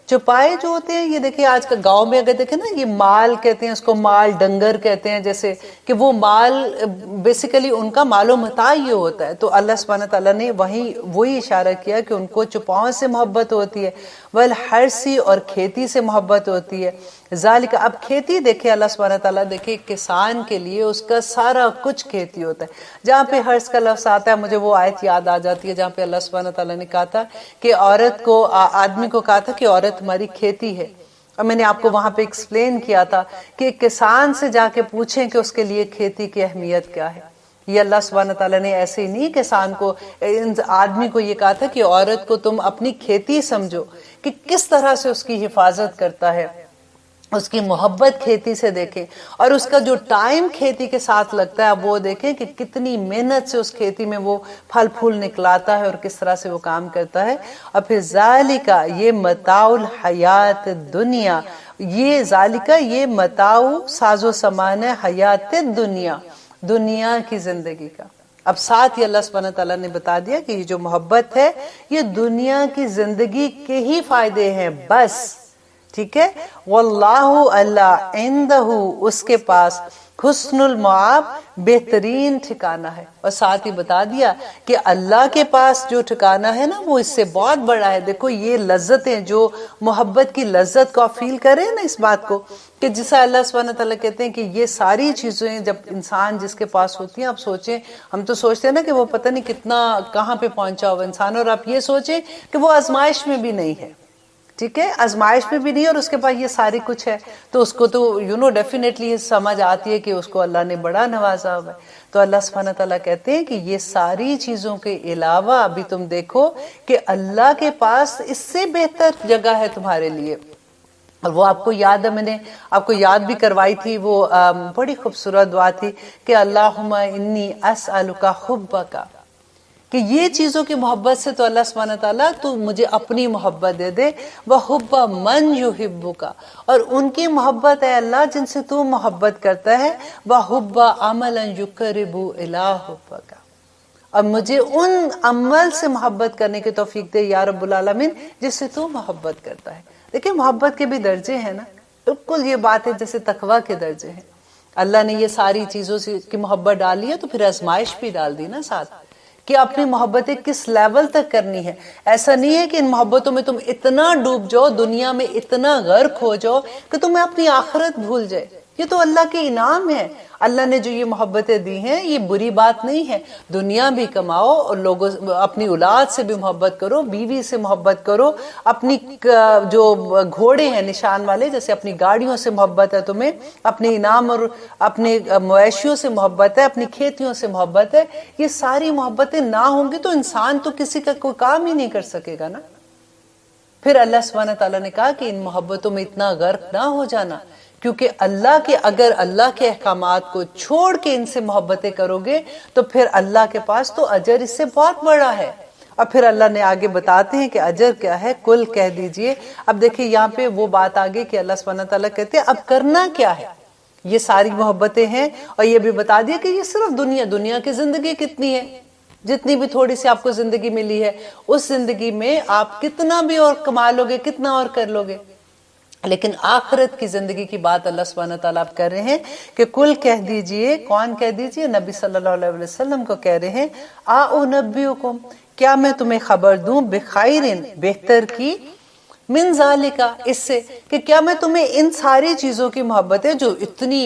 چوپائے جو ہوتے ہیں، یہ دیکھیں آج کا گاؤں میں اگر دیکھیں نا، یہ مال کہتے ہیں اس کو، مال ڈنگر کہتے ہیں، جیسے کہ وہ مال بیسیکلی ان کا مال و متاع یہ ہوتا ہے، تو اللہ سبحانہ تعالیٰ نے وہی اشارہ کیا کہ ان کو چوپاؤں سے محبت ہوتی ہے۔ والحرثی، اور کھیتی سے محبت ہوتی ہے۔ ذالک، اب کھیتی دیکھیں اللہ سبحانہ تعالیٰ، دیکھیں کسان کے لیے اس کا سارا کچھ کھیتی ہوتا ہے۔ جہاں پہ حرث کا لفظ آتا ہے، مجھے وہ آیت یاد آ جاتی ہے جہاں پہ اللہ سبحانہ تعالیٰ نے کہا تھا کہ آدمی کو کہا تھا کہ عورت ہماری کھیتی ہے، اور میں نے آپ کو وہاں پہ ایکسپلین کیا تھا کہ کسان سے جا کے پوچھیں کہ اس کے لیے کھیتی کی اہمیت کیا ہے۔ یہ اللہ سبحانہ تعالیٰ نے ایسے ہی نہیں کسان کو، آدمی کو یہ کہا تھا کہ عورت کو تم اپنی کھیتی سمجھو، کہ کس طرح سے اس کی حفاظت کرتا ہے، اس کی محبت کھیتی سے دیکھیں، اور اس کا جو ٹائم کھیتی کے ساتھ لگتا ہے اب وہ دیکھیں کہ کتنی محنت سے اس کھیتی میں وہ پھل پھول نکلاتا ہے اور کس طرح سے وہ کام کرتا ہے۔ اور پھر ذالکا، یہ متاع الحیات الدنیا، یہ ذالکا یہ متاع ساز و سامان ہے حیات الدنیا، دنیا کی زندگی کا۔ اب ساتھ ہی اللہ سبحانہ تعالیٰ نے بتا دیا کہ یہ جو محبت ہے یہ دنیا کی زندگی کے ہی فائدے ہیں بس، ٹھیک ہے۔ واللہ، اللہ، عندہ، اس کے پاس، حسن المآب، بہترین ٹھکانہ ہے۔ اور ساتھ ہی بتا دیا کہ اللہ کے پاس جو ٹھکانہ ہے نا وہ اس سے بہت بڑا ہے۔ دیکھو یہ لذتیں، جو محبت کی لذت کو آپ فیل کریں نا اس بات کو، کہ جسے اللہ سبحانہ تعالیٰ کہتے ہیں کہ یہ ساری چیزیں جب انسان جس کے پاس ہوتی ہیں، آپ سوچیں، ہم تو سوچتے ہیں نا کہ وہ پتہ نہیں کتنا کہاں پہ پہنچا ہوا انسان، اور آپ یہ سوچیں کہ وہ آزمائش میں بھی نہیں ہے، ٹھیک ہے، آزمائش میں بھی نہیں، اور اس کے پاس یہ ساری کچھ ہے، تو اس کو تو ڈیفینیٹلی یہ سمجھ آتی ہے کہ اس کو اللہ نے بڑا نوازا ہوا ہے۔ تو اللہ سبحانہ تعالیٰ کہتے ہیں کہ یہ ساری چیزوں کے علاوہ ابھی تم دیکھو کہ اللہ کے پاس اس سے بہتر جگہ ہے تمہارے لیے۔ اور وہ آپ کو یاد ہے، میں نے آپ کو یاد بھی کروائی تھی، وہ بڑی خوبصورت دعا تھی کہ اللہم انی اسألک حبک، کہ یہ چیزوں کی محبت سے تو اللہ سبحانہ تعالیٰ تو مجھے اپنی محبت دے دے، وحب من یحبک، اور ان کی محبت ہے اللہ جن سے تو محبت کرتا ہے، وحب عملا یقرب الی حبک، اور مجھے ان عمل سے محبت کرنے کی توفیق دے یا رب العالمین جس سے تو محبت کرتا ہے۔ دیکھیں محبت کے بھی درجے ہیں نا، بالکل یہ بات ہے جیسے تقویٰ کے درجے ہیں۔ اللہ نے یہ ساری چیزوں سے کی محبت ڈالی ہے تو پھر آزمائش بھی ڈال دی نا ساتھ، کہ اپنی محبتیں کس لیول تک کرنی ہے۔ ایسا نہیں ہے کہ ان محبتوں میں تم اتنا ڈوب جاؤ، دنیا میں اتنا غرق ہو جاؤ کہ تمہیں اپنی آخرت بھول جائے۔ یہ تو اللہ کے انعام ہے، اللہ نے جو یہ محبتیں دی ہیں یہ بری بات نہیں ہے۔ دنیا بھی کماؤ اور لوگوں اپنی اولاد سے بھی محبت کرو، بیوی سے محبت کرو، اپنی جو گھوڑے ہیں نشان والے جیسے اپنی گاڑیوں سے محبت ہے تمہیں، اپنے انعام اور اپنے مویشیوں سے محبت ہے، اپنی کھیتیوں سے محبت ہے۔ یہ ساری محبتیں نہ ہوں گی تو انسان تو کسی کا کوئی کام ہی نہیں کر سکے گا نا۔ پھر اللہ سبحانہ تعالیٰ نے کہا کہ ان محبتوں میں اتنا غرق نہ ہو جانا، کیونکہ اگر اللہ کے احکامات کو چھوڑ کے ان سے محبتیں کرو گے تو پھر اللہ کے پاس تو اجر اس سے بہت بڑا ہے۔ اور پھر اللہ نے آگے بتاتے ہیں کہ اجر کیا ہے، کل کہہ دیجئے۔ اب دیکھیں یہاں پہ وہ بات آگے کہ اللہ سبحانہ تعالیٰ کہتے ہیں اب کرنا کیا ہے، یہ ساری محبتیں ہیں، اور یہ بھی بتا دیا کہ یہ صرف دنیا کی زندگی کتنی ہے، جتنی بھی تھوڑی سی آپ کو زندگی ملی ہے، اس زندگی میں آپ کتنا بھی اور کما لو گے، کتنا اور کر لو گے، لیکن آخرت کی زندگی کی بات اللہ سبحانہ تعالیٰ آپ کر رہے ہیں کہ کل کہہ دیجئے۔ کون کہہ دیجئے؟ نبی صلی اللہ علیہ وسلم کو کہہ رہے ہیں، اُنبئکم، کیا میں تمہیں خبر دوں، بخیرن، بہتر کی، من ذالکا، اس سے کہ کیا میں تمہیں ان ساری چیزوں کی محبت ہے جو اتنی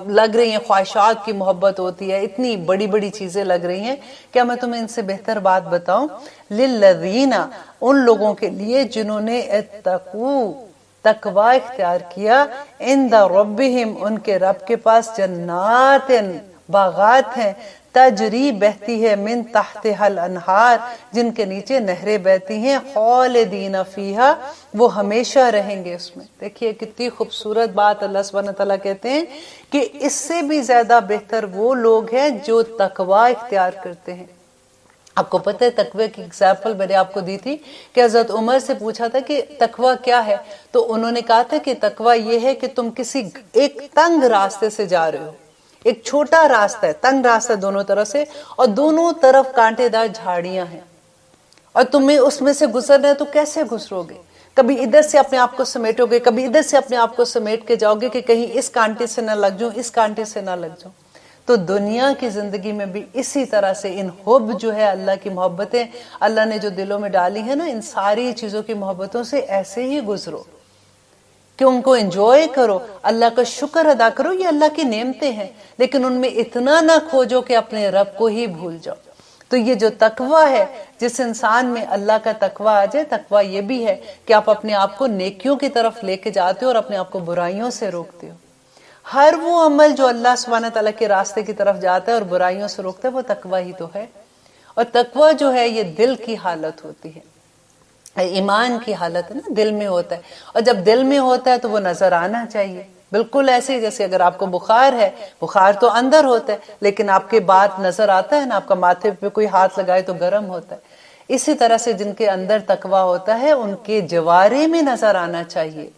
لگ رہی ہیں، خواہشات کی محبت ہوتی ہے، اتنی بڑی بڑی چیزیں لگ رہی ہیں، کیا میں تمہیں ان سے بہتر بات بتاؤں؟ للذین، ان لوگوں کے لیے جنہوں نے اتقوا، تقوی اختیار کیا، عند ربہم، ان کے رب کے پاس، جنات، باغات ہیں، تجری بہتی ہے من تحتها الانہار جن کے نیچے نہریں بہتی ہیں خالدین فیہا وہ ہمیشہ رہیں گے اس میں. دیکھیے کتنی خوبصورت بات اللہ سبحانہ تعالیٰ کہتے ہیں کہ اس سے بھی زیادہ بہتر وہ لوگ ہیں جو تقوی اختیار کرتے ہیں. آپ کو پتہ ہے تقوی کی اگزامپل میں نے آپ کو دی تھی کہ حضرت عمر سے پوچھا تھا کہ تقوی کیا ہے، تو انہوں نے کہا تھا کہ تقوی یہ ہے کہ تم کسی ایک تنگ راستے سے جا رہے ہو، ایک چھوٹا راستہ ہے، تنگ راستہ دونوں طرف سے، اور دونوں طرف کانٹے دار جھاڑیاں ہیں، اور تمہیں اس میں سے گزرنا ہے تو کیسے گزرو گے؟ کبھی ادھر سے اپنے آپ کو سمیٹو گے، کبھی ادھر سے اپنے آپ کو سمیٹ کے جاؤ گے کہ کہیں اس کانٹے سے نہ لگ جاؤں، اس کانٹے سے نہ لگ جاؤں. تو دنیا کی زندگی میں بھی اسی طرح سے ان حب جو ہے اللہ کی محبتیں اللہ نے جو دلوں میں ڈالی ہیں نا، ان ساری چیزوں کی محبتوں سے ایسے ہی گزرو کہ ان کو انجوائے کرو، اللہ کا شکر ادا کرو. یہ اللہ کی نعمتیں ہیں، لیکن ان میں اتنا نہ کھوجو کہ اپنے رب کو ہی بھول جاؤ. تو یہ جو تقوی ہے، جس انسان میں اللہ کا تقوی آ جائے، تقوی یہ بھی ہے کہ آپ اپنے آپ کو نیکیوں کی طرف لے کے جاتے ہو اور اپنے آپ کو برائیوں سے روکتے ہو. ہر وہ عمل جو اللہ سبحانہ تعالیٰ کے راستے کی طرف جاتا ہے اور برائیوں سے روکتا ہے وہ تقوی ہی تو ہے. اور تقوی جو ہے یہ دل کی حالت ہوتی ہے، ایمان کی حالت ہے نا، دل میں ہوتا ہے. اور جب دل میں ہوتا ہے تو وہ نظر آنا چاہیے. بالکل ایسے ہی جیسے اگر آپ کو بخار ہے، بخار تو اندر ہوتا ہے لیکن آپ کے بعد نظر آتا ہے نا، آپ کا ماتھے پہ کوئی ہاتھ لگائے تو گرم ہوتا ہے. اسی طرح سے جن کے اندر تقوی ہوتا ہے ان کے جوارے میں نظر آنا چاہیے،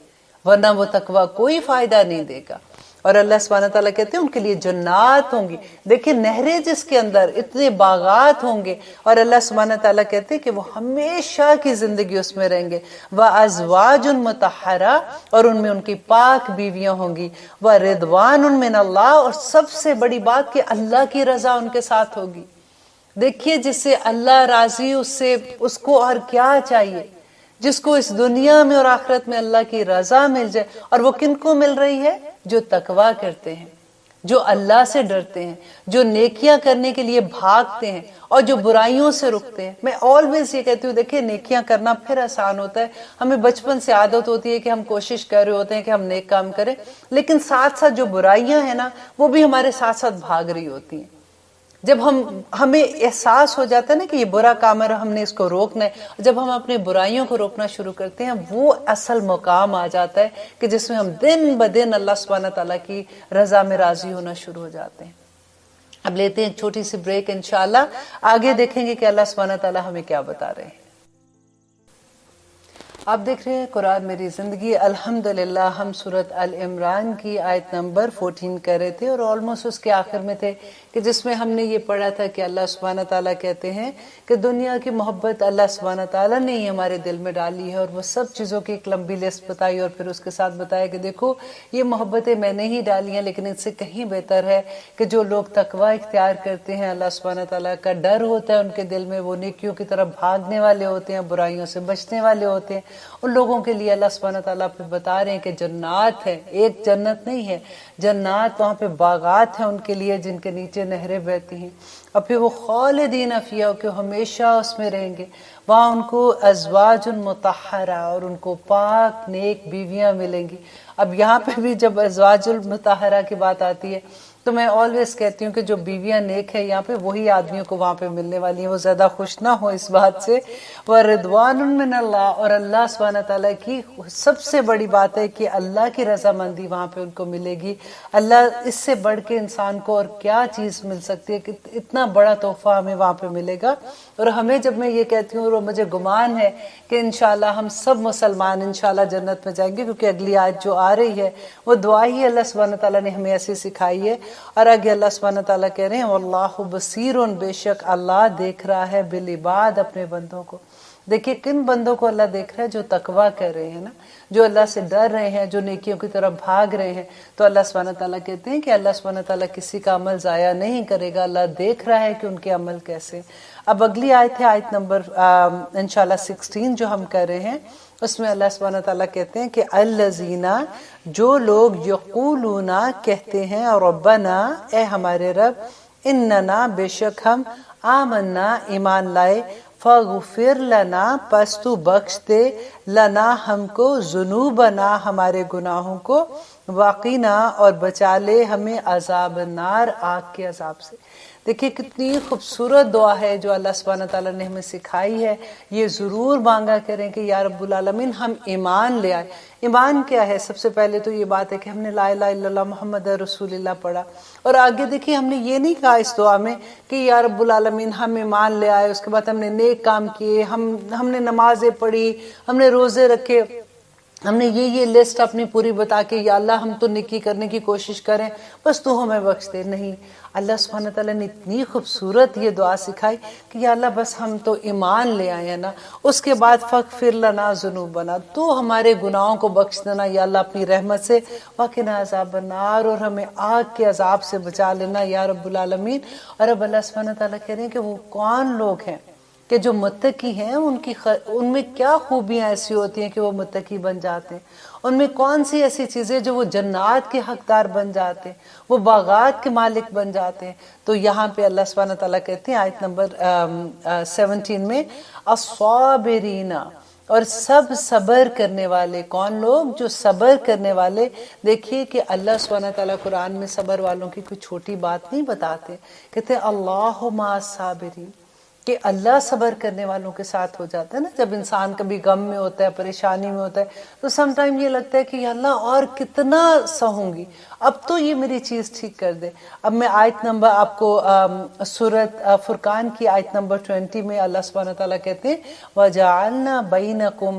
ورنہ وہ تقوی کوئی فائدہ نہیں دے گا. اور اللہ سبحانہ تعالیٰ کہتے ہیں ان کے لیے جنات ہوں گی. دیکھیں نہریں جس کے اندر اتنے باغات ہوں گے، اور اللہ سبحانہ تعالیٰ کہتے ہیں کہ وہ ہمیشہ کی زندگی اس میں رہیں گے. وَأَزْوَاجٌ مُطَهَّرَةٌ اور ان میں ان کی پاک بیویاں ہوں گی. وَرِضْوَانٌ مِّنَ اللَّهِ اور سب سے بڑی بات کہ اللہ کی رضا ان کے ساتھ ہوگی. دیکھیے جس سے اللہ راضی اس کو اور کیا چاہیے؟ جس کو اس دنیا میں اور آخرت میں اللہ کی رضا مل جائے. اور وہ کن کو مل رہی ہے؟ جو تقوی کرتے ہیں، جو اللہ سے ڈرتے ہیں، جو نیکیاں کرنے کے لیے بھاگتے ہیں اور جو برائیوں سے رکتے ہیں. میں آلویز یہ کہتی ہوں دیکھیں نیکیاں کرنا پھر آسان ہوتا ہے. ہمیں بچپن سے عادت ہوتی ہے کہ ہم کوشش کر رہے ہوتے ہیں کہ ہم نیک کام کریں، لیکن ساتھ ساتھ جو برائیاں ہیں نا وہ بھی ہمارے ساتھ ساتھ بھاگ رہی ہوتی ہیں. جب ہمیں احساس ہو جاتا ہے نا کہ یہ برا کام ہے، ہم نے اس کو روکنا ہے، جب ہم اپنے برائیوں کو روکنا شروع کرتے ہیں وہ اصل مقام آ جاتا ہے کہ جس میں ہم دن بدن اللہ سبحانہ تعالیٰ کی رضا میں راضی ہونا شروع ہو جاتے ہیں. اب لیتے ہیں ایک چھوٹی سی بریک، انشاءاللہ آگے دیکھیں گے کہ اللہ سبحانہ تعالیٰ ہمیں کیا بتا رہے ہیں. آپ دیکھ رہے ہیں قرآن میری زندگی. الحمدللہ ہم سورۃ ال عمران کی آیت نمبر 14 کر رہے تھے اور آلموسٹ اس کے آخر میں تھے کہ جس میں ہم نے یہ پڑھا تھا کہ اللہ سبحانہ تعالیٰ کہتے ہیں کہ دنیا کی محبت اللہ سبحانہ تعالیٰ نے ہی ہمارے دل میں ڈالی ہے. اور وہ سب چیزوں کی ایک لمبی لسٹ بتائی اور پھر اس کے ساتھ بتایا کہ دیکھو یہ محبتیں میں نے ہی ڈالی ہیں، لیکن اس سے کہیں بہتر ہے کہ جو لوگ تقوی اختیار کرتے ہیں، اللہ سبحانہ تعالیٰ کا ڈر ہوتا ہے ان کے دل میں، وہ نیکیوں کی طرف بھاگنے والے ہوتے ہیں، برائیوں سے بچنے والے ہوتے ہیں. ان لوگوں کے لیے اللہ سبحانہ تعالیٰ پہ بتا رہے ہیں کہ جنات ہے، ایک جنت نہیں ہے، جنات وہاں پہ باغات ہیں ان کے لیے جن کے نیچے نہریں بہتی ہیں. اور پھر وہ خالدین فیہا کہ ہمیشہ اس میں رہیں گے. وہاں ان کو ازواج مطہرہ اور ان کو پاک نیک بیویاں ملیں گی. اب یہاں پہ بھی جب ازواج المطہرہ کی بات آتی ہے تو میں آلویز کہتی ہوں کہ جو بیویاں نیک ہے یہاں پہ وہی آدمیوں کو وہاں پہ ملنے والی ہیں. وہ زیادہ خوش نہ ہو اس بات سے. وَرِضْوَانٌ مِّنَ اللَّهِ اور اللہ سبحانہ تعالیٰ کی سب سے بڑی بات ہے کہ اللہ کی رضامندی وہاں پہ ان کو ملے گی. اللہ اس سے بڑھ کے انسان کو اور کیا چیز مل سکتی ہے کہ اتنا بڑا تحفہ ہمیں وہاں پہ ملے گا. اور ہمیں جب میں یہ کہتی ہوں اور مجھے گمان ہے کہ انشاءاللہ ہم سب مسلمان انشاءاللہ جنت میں جائیں گے، کیونکہ اگلی آیت جو آ رہی ہے وہ دعا ہی اللہ سبحانہ تعالیٰ نے ہمیں ایسی سکھائی ہے. اور آگے اللہ سبحانہ تعالیٰ کہہ رہے ہیں واللہ بصیر، بے شک اللہ دیکھ رہا ہے بالعباد اپنے بندوں کو. دیکھیے کن بندوں کو اللہ دیکھ رہا ہے؟ جو تقوی کر رہے ہیں نا، جو اللہ سے ڈر رہے ہیں، جو نیکیوں کی طرف بھاگ رہے ہیں. تو اللہ سبحانہ تعالیٰ کہتے ہیں کہ اللہ سبحانہ تعالیٰ کسی کا عمل ضائع نہیں کرے گا. اللہ دیکھ رہا ہے کہ ان کے عمل کیسے. اب اگلی آیت ہے آیت نمبر انشاءاللہ 16 جو ہم کر رہے ہیں. اس میں اللہ سبحانہ تعالیٰ کہتے ہیں کہ الذین جو لوگ یقولون کہتے ہیں ربنا اے ہمارے رب، اننا بے شک ہم آمنا ایمان لائے، فاغفر لنا پس تو بخش دے، لنا ہم کو، ذنوبنا ہمارے گناہوں کو، وقینا اور بچا لے ہمیں عذاب النار آگ کے عذاب سے. دیکھیے کتنی خوبصورت دعا ہے جو اللہ سبحانہ تعالیٰ نے ہمیں سکھائی ہے. یہ ضرور مانگا کریں کہ یا رب العالمین ہم ایمان لے آئے. ایمان کیا ہے؟ سب سے پہلے تو یہ بات ہے کہ ہم نے لا الہ الا اللہ محمد رسول اللہ پڑھا، اور آگے دیکھیے ہم نے یہ نہیں کہا اس دعا میں کہ یا رب العالمین ہم ایمان لے آئے، اس کے بعد ہم نے نیک کام کیے، ہم نے نمازیں پڑھی، ہم نے روزے رکھے، ہم نے یہ لسٹ اپنی پوری بتا کے یا اللہ ہم تو نیکی کرنے کی کوشش کریں بس تو ہمیں بخش دے. نہیں، اللہ سبحانہ تعالیٰ نے اتنی خوبصورت یہ دعا سکھائی کہ یا اللہ بس ہم تو ایمان لے آئے ہیں نا، اس کے بعد فاغفر لنا ذنوبنا، تو ہمارے گناہوں کو بخش دینا یا اللہ اپنی رحمت سے، وقنا عذاب النار، اور ہمیں آگ کے عذاب سے بچا لینا یا رب العالمین. اور اب اللہ سبحانہ تعالیٰ کہہ رہے ہیں کہ وہ کون لوگ ہیں کہ جو متقی ہیں، ان میں کیا خوبیاں ایسی ہوتی ہیں کہ وہ متقی بن جاتے ہیں، ان میں کون سی ایسی چیزیں جو وہ جنات کے حقدار بن جاتے ہیں، وہ باغات کے مالک بن جاتے ہیں. تو یہاں پہ اللہ سبحانہ تعالیٰ کہتے ہیں آیت نمبر 17 میں، الصابرین، اور سب صبر کرنے والے. کون لوگ؟ جو صبر کرنے والے. دیکھیے کہ اللہ سبحانہ تعالیٰ قرآن میں صبر والوں کی کوئی چھوٹی بات نہیں بتاتے، کہتے ہیں اللہ مع الصابرین، کہ اللہ صبر کرنے والوں کے ساتھ ہو جاتا ہے نا. جب انسان کبھی غم میں ہوتا ہے، پریشانی میں ہوتا ہے، تو سم ٹائم یہ لگتا ہے کہ یا اللہ اور کتنا سہوں گی، اب تو یہ میری چیز ٹھیک کر دے. اب میں آیت نمبر آپ کو سورۃ فرقان کی آیت نمبر 20 میں اللہ سبحانہ تعالیٰ کہتے ہیں وَجَعَلْنَا بَيْنَكُمْ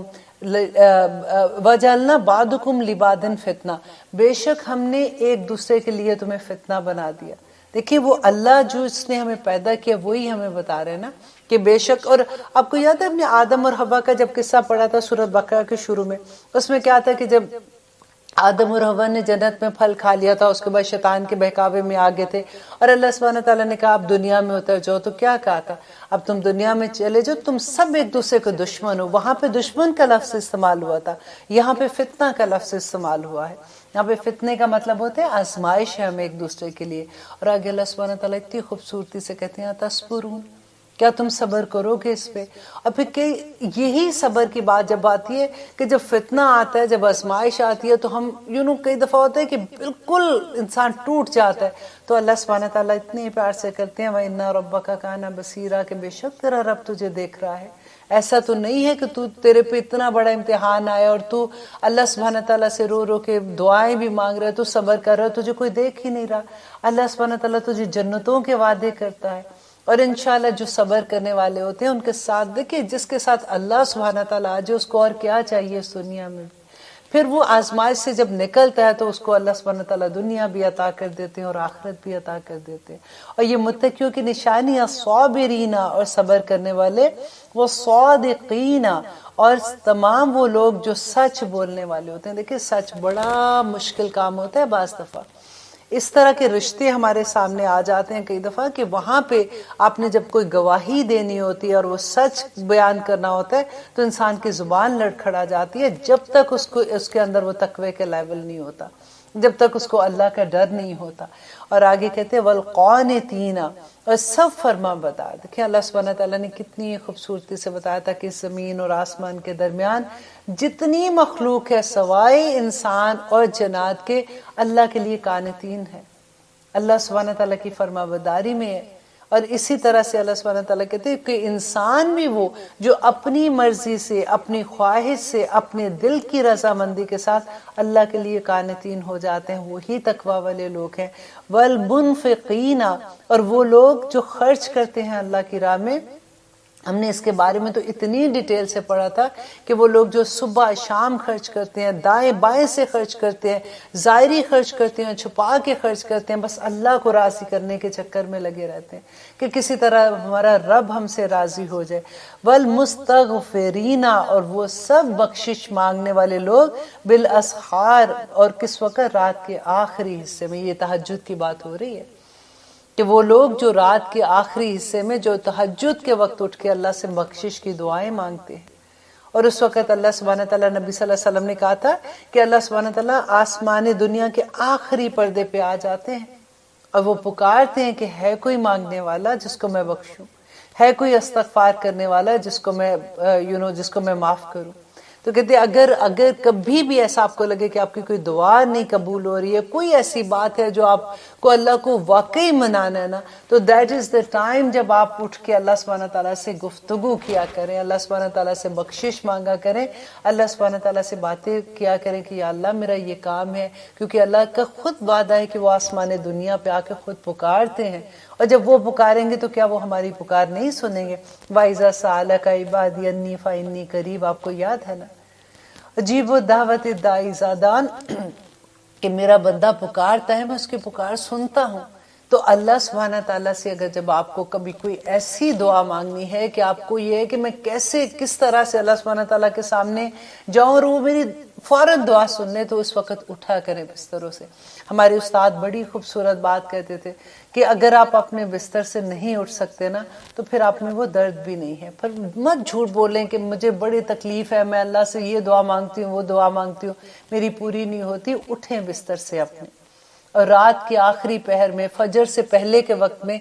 وَجَعَلْنَا بَعْضُكُمْ لِبَعْضٍ فِتْنَةً، بے شک ہم نے ایک دوسرے کے لیے تمہیں فتنہ بنا دیا. دیکھیے وہ اللہ جو اس نے ہمیں پیدا کیا وہی ہمیں بتا رہے ہیں نا کہ بے شک. اور آپ کو یاد ہے اپنے آدم اور حوا کا جب قصہ پڑھا تھا سورۃ بقرہ کے شروع میں، اس میں کیا تھا کہ جب آدم اور حوا نے جنت میں پھل کھا لیا تھا، اس کے بعد شیطان کے بہکاوے میں آگے تھے، اور اللہ سبحانہ تعالیٰ نے کہا اب دنیا میں اتر جاؤ. تو کیا کہا تھا؟ اب تم دنیا میں چلے جاؤ، تم سب ایک دوسرے کو دشمن ہو. وہاں پہ دشمن کا لفظ استعمال ہوا تھا، یہاں پہ فتنہ کا لفظ استعمال ہوا ہے. یہاں پہ فتنے کا مطلب ہوتا ہے آزمائش ہے ہمیں ایک دوسرے کے لیے. اور آگے اللہ سبحانہ تعالیٰ اتنی خوبصورتی سے کہتے ہیں تصبرون، کیا تم صبر کرو گے اس پہ؟ اور پھر یہی صبر کی بات جب آتی ہے کہ جب فتنہ آتا ہے، جب آزمائش آتی ہے، تو ہم کئی دفعہ ہوتا ہے کہ بالکل انسان ٹوٹ جاتا ہے، تو اللہ سبحانہ تعالیٰ اتنے پیار سے کرتے ہیں وَإِنَّ رَبَّكَ كَانَ بَصِيرًا، کہ بے شک تیرا رب تجھے دیکھ رہا ہے. ایسا تو نہیں ہے کہ تیرے پہ اتنا بڑا امتحان آیا اور تو اللہ سبحانہ تعالیٰ سے رو رو کے دعائیں بھی مانگ رہا ہے، تو صبر کر رہا ہے، تجھے کوئی دیکھ ہی نہیں رہا. اللہ سبحانہ تعالیٰ تجھے جنتوں کے وعدے کرتا ہے. اور انشاءاللہ جو صبر کرنے والے ہوتے ہیں ان کے ساتھ دیکھیں، جس کے ساتھ اللہ سبحانہ تعالیٰ آجے اس کو اور کیا چاہیے اس دنیا میں. پھر وہ آزمائش سے جب نکلتا ہے تو اس کو اللہ سبحانہ تعالیٰ دنیا بھی عطا کر دیتے ہیں اور آخرت بھی عطا کر دیتے ہیں. اور یہ متقیوں کی نشانیاں صابرین، اور صبر کرنے والے، وہ صادقین، اور تمام وہ لوگ جو سچ بولنے والے ہوتے ہیں. دیکھیں سچ بڑا مشکل کام ہوتا ہے بعض دفعہ. اس طرح کے رشتے ہمارے سامنے آ جاتے ہیں کئی دفعہ کہ وہاں پہ آپ نے جب کوئی گواہی دینی ہوتی ہے اور وہ سچ بیان کرنا ہوتا ہے تو انسان کی زبان لڑکھڑا جاتی ہے، جب تک اس کے اندر وہ تقوی کے لیول نہیں ہوتا، جب تک اس کو اللہ کا ڈر نہیں ہوتا. اور آگے کہتے ہیں والقانتین، اور سب فرما بردار. دیکھیں اللہ سبحانہ تعالیٰ نے کتنی خوبصورتی سے بتایا تھا کہ زمین اور آسمان کے درمیان جتنی مخلوق ہے سوائے انسان اور جنات کے، اللہ کے لیے قانتین ہے، اللہ سبحانہ تعالیٰ کی فرما برداری میں ہے. اور اسی طرح سے اللہ سبحانہ تعالیٰ کہتے ہیں کہ انسان بھی وہ جو اپنی مرضی سے، اپنی خواہش سے، اپنے دل کی رضامندی کے ساتھ اللہ کے لیے قانتین ہو جاتے ہیں، وہی تقوی والے لوگ ہیں. والمنفقین، اور وہ لوگ جو خرچ کرتے ہیں اللہ کی راہ میں. ہم نے اس کے بارے میں تو اتنی ڈیٹیل سے پڑھا تھا کہ وہ لوگ جو صبح شام خرچ کرتے ہیں، دائیں بائیں سے خرچ کرتے ہیں، ظاہری خرچ کرتے ہیں، چھپا کے خرچ کرتے ہیں، بس اللہ کو راضی کرنے کے چکر میں لگے رہتے ہیں کہ کسی طرح ہمارا رب ہم سے راضی ہو جائے. والمستغفرین، اور وہ سب بخشش مانگنے والے لوگ بالاسحار، اور کس وقت؟ رات کے آخری حصے میں. یہ تہجد کی بات ہو رہی ہے کہ وہ لوگ جو رات کے آخری حصے میں جو تہجد کے وقت اٹھ کے اللہ سے بخشش کی دعائیں مانگتے ہیں. اور اس وقت اللہ سبحانہ تعالیٰ، نبی صلی اللہ علیہ وسلم نے کہا تھا کہ اللہ سبحانہ تعالیٰ آسمان دنیا کے آخری پردے پہ آ جاتے ہیں اور وہ پکارتے ہیں کہ ہے کوئی مانگنے والا جس کو میں بخشوں، ہے کوئی استغفار کرنے والا جس کو میں جس کو میں معاف کروں. تو کہتے ہیں اگر کبھی بھی ایسا آپ کو لگے کہ آپ کی کوئی دعا نہیں قبول ہو رہی ہے، کوئی ایسی بات ہے جو آپ کو اللہ کو واقعی منانا ہے نا، تو دیٹ از دا ٹائم جب آپ اٹھ کے اللہ سبحانہ تعالیٰ سے گفتگو کیا کریں، اللہ سبحانہ تعالیٰ سے بخشش مانگا کریں، اللہ سبحانہ تعالیٰ سے باتیں کیا کریں کہ یا اللہ میرا یہ کام ہے، کیونکہ اللہ کا خود وعدہ ہے کہ وہ آسمان دنیا پہ آ کے خود پکارتے ہیں، اور جب وہ پکاریں گے تو کیا وہ ہماری پکار نہیں سنیں گے؟ وَإِذَا سَأَلَكَ عِبَادِي عَنِّي فَإِنِّي قَرِيبٌ، آپ کو یاد ہے نا، عجیب دعوت الداعی زادان، کہ میرا بندہ پکارتا ہے میں اس کی پکار سنتا ہوں۔ تو اللہ سبحانہ تعالیٰ سے اگر جب آپ کو کبھی کوئی ایسی دعا مانگنی ہے کہ آپ کو یہ ہے کہ میں کس طرح سے اللہ سبحانہ تعالیٰ کے سامنے جاؤں اور وہ میری فوراً دعا سن لے، تو اس وقت اٹھا کریں بستروں سے۔ ہمارے استاد بڑی خوبصورت بات کہتے تھے کہ اگر آپ اپنے بستر سے نہیں اٹھ سکتے نا تو پھر آپ میں وہ درد بھی نہیں ہے، پھر مت جھوٹ بولیں کہ مجھے بڑی تکلیف ہے، میں اللہ سے یہ دعا مانگتی ہوں وہ دعا مانگتی ہوں میری پوری نہیں ہوتی۔ اٹھیں بستر سے اپنے، اور رات کے آخری پہر میں، فجر سے پہلے کے وقت میں